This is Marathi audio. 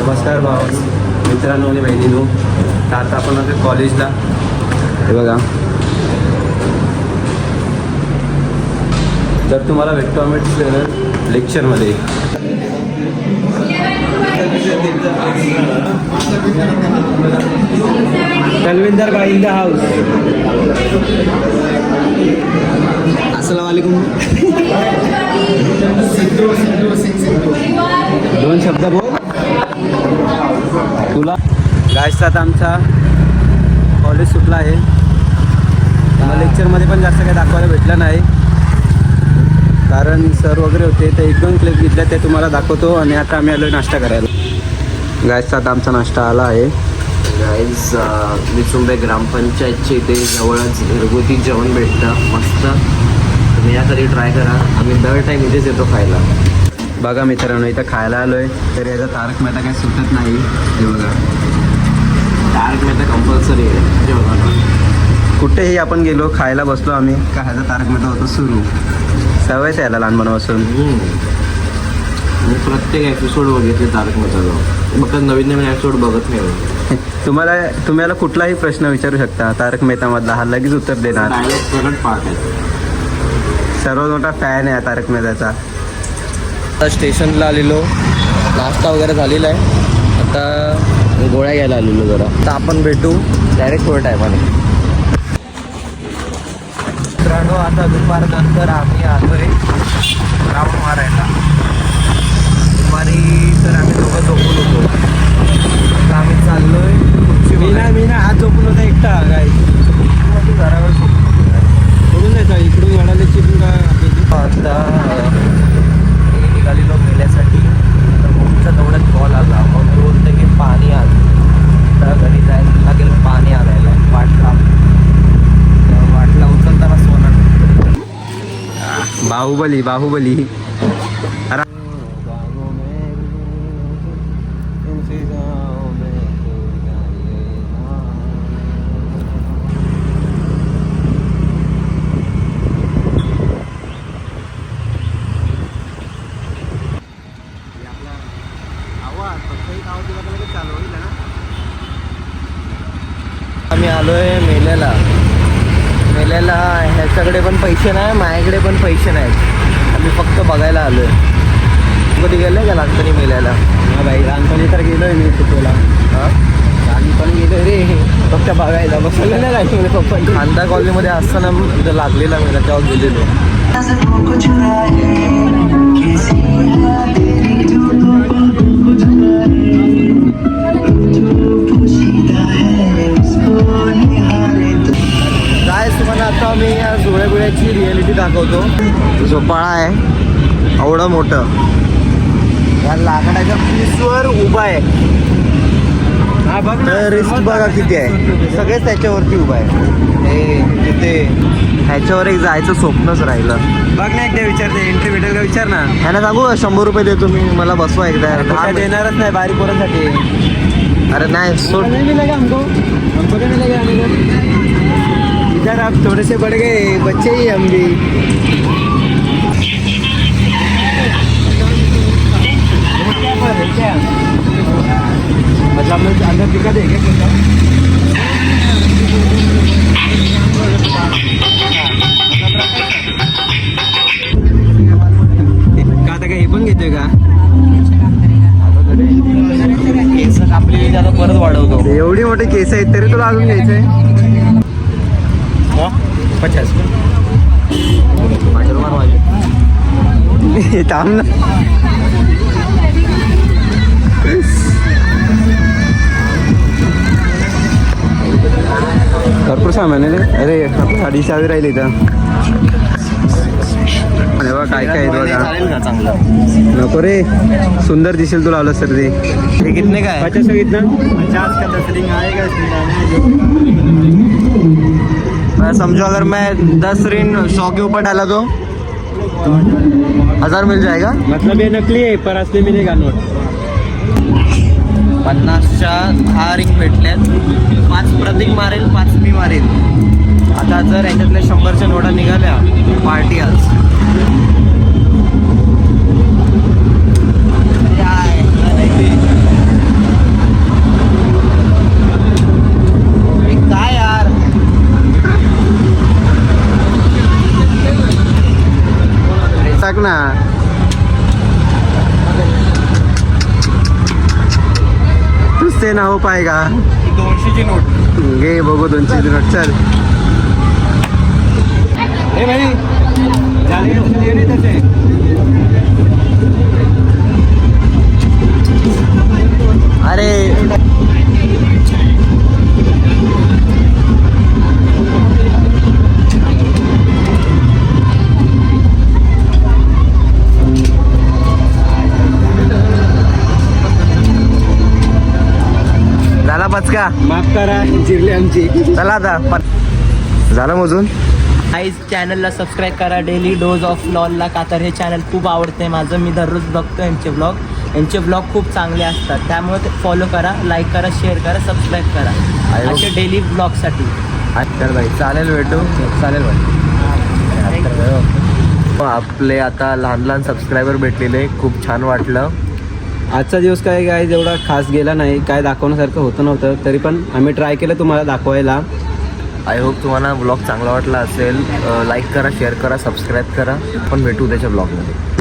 नमस्कार भाऊ मित्रांनो आणि बहिणींनो. तर आता आपण आलो कॉलेजला. हे बघा, तर तुम्हाला भेटतो आम्ही लेक्चरमध्ये. तलविंदर भाई इन द हाऊस. अस्सलाम वालेकुम. दोन शब्द बोल तुला. गायसात आमचा कॉलेज सुटला आहे. मला लेक्चरमध्ये पण जास्त काही दाखवायला भेटलं नाही, कारण सर वगैरे होते. ते एक दोन क्लिप घेतल्या ते तुम्हाला दाखवतो. आणि आता आम्ही आलो नाश्ता करायला. गायसात आमचा नाश्ता आला आहे. गाईज निसुंबे ग्रामपंचायतच्या इथे जवळच घरगुती जेवण भेटतं मस्त. तुम्ही यासाठी ट्राय करा. आम्ही दर टाईम इथेच येतो खायला. बघा मित्रांनो, इथं खायला आलो आहे तर याचा तारक मेहता काही सुटत नाही. हे बघा, तारक मेहता कंपल्सरी आहे. जेवणाला कुठेही आपण गेलो, खायला बसलो आम्ही का ह्याचा तारक मेहता होतो सुरू. सवयच यायला लहानपणापासून. मी प्रत्येक एपिसोड बघितले तारक मेहताचा. मग नवीन नवीन एपिसोड बघत नाही. तुम्हाला कुठलाही प्रश्न विचारू शकता तारक मेहतामधला, हा लगेच उत्तर देणार. डायरेक्ट प्रगट पार्ट आहे. सर्वात मोठा फॅन आहे तारक मेहताचा. आता स्टेशनला आलेलो, नाश्ता वगैरे झालेला आहे. आता गोळ्या घ्यायला आलेलो जरा. तर आपण भेटू डायरेक्ट थोड्या टायमाने. मित्रांनो, आता दुपारनंतर आम्ही आलोय राऊंड मारायला. दुपारी तर आम्ही दोघं झोपून होतो. आता आम्ही चाललोय. मी ना आज झोपून होता एकटा. काय घरावर सोडून जायचं इकडून गाडाला चिरून का. आता निघालेलो मेल्यासाठी. तर मम्मीचा तेवढ्यात कॉल आला. मग बोलते की पाणी आलं. तर घरी जायला लागेल, पाणी आणायला. वाटला उचलताना सोना. बाहुबली बाहुबली. आम्ही आलोय मेल्याला. ह्याच्याकडे पण पैसे नाही, माझ्याकडे पण पैसे नाहीत. आम्ही फक्त बघायला आलोय. कधी गेलं का लहानपणी मेल्याला? हा भाई, लहानपणी तर गेलोय मी सुट्टीला. हां, लहानपणी गेलोय रे, फक्त बघायला. बसवलं नाही जायचं म्हणजे पप्पा. खांदा कॉलनीमध्ये असताना तिथं लागलेला मेला, तेव्हा गेलेलो. काय तुम्हाला आता मी या जोळ्याबिळ्याची रिॲलिटी दाखवतो. झोपाळा आहे एवढं मोठं. या लाकडाच्या पीसवर उभा आहे. हा बघ ना, रिस्क बघा किती आहे. सगळेच त्याच्यावरती उभा आहे. हे तिथे ह्याच्यावर एक जायचं स्वप्नच राहिलं. बघ ना, एकदा विचारते एंट्री भेटेल का विचार ना. ह्याला सांगू 100 रुपये देतो मी, मला बसवा एकदा. काय देणारच नाही बारीक पोरांसाठी. अरे नाही सोड. नहीं मिलेगा हमको नहीं मिलेगा आने को. इधर आप थोड़े से बढ़ गए, बच्चे ही हम भी. मतलब हम अंदर दिखा देंगे आता काय हे पण घेतोय का. केस कापलेली त्याला परत वाढवतो. एवढी मोठी केस आहेत तरी तुला अजून घ्यायचंय. 50 थांब ना. भरपूर सामान आहे रे. अरे आपली गाडी चावी राहिली तर. अरे बघा काय काय बघा. चालेल का चांगलं? नको रे, सुंदर दिसेल तुला आलं तर ते. हे कितने का है? 50 कितना? 50 का 10 रिंग आएगा. समझो अगर मैं 10 रिंग 100 के ऊपर डाला तो 1000 मिल जाएगा. मतलब ये नकली आहे, पर असली मिलेगा नोट. 50च्या 6 रिंग भेटल्यात. 5 प्रतीक मारेल, 5 मी मारेल. आता जर याच्यातल्या 100च्या नोटा निघाल्या, पार्टी आज. ना. तुझसे ना हो पाएगा. 200ची नोट. घे बघू 200 नोट. चल हे भाई झाले तसे. अरे झाला पचका. माफ करा जिरली आमची. चला आता झालं मोजून. गाईज चॅनलला सबस्क्राईब करा. डेली डोज ऑफ लॉलला का तर हे चॅनल खूप आवडते माझं. मी दररोज बघतो यांचे ब्लॉग खूप चांगले असतात. त्यामुळे ते फॉलो करा, लाईक करा, शेअर करा, सबस्क्राईब करा असे डेली ब्लॉगसाठी. तर भाई चालेल, भेटू. चालेल भाई. आपले आता लहान सबस्क्रायबर भेटलेले, खूप छान वाटलं. आजचा दिवस काय एवढा खास गेला नाही, काय दाखवण्यासारखं होतं नव्हतं, तरी पण आम्ही ट्राय केलं तुम्हाला दाखवायला. आय होप तुम्हाला ब्लॉग चांगला वाटला असेल. लाईक करा, शेअर करा, सबस्क्राईब करा. पण भेटू त्याच्या ब्लॉगमध्ये.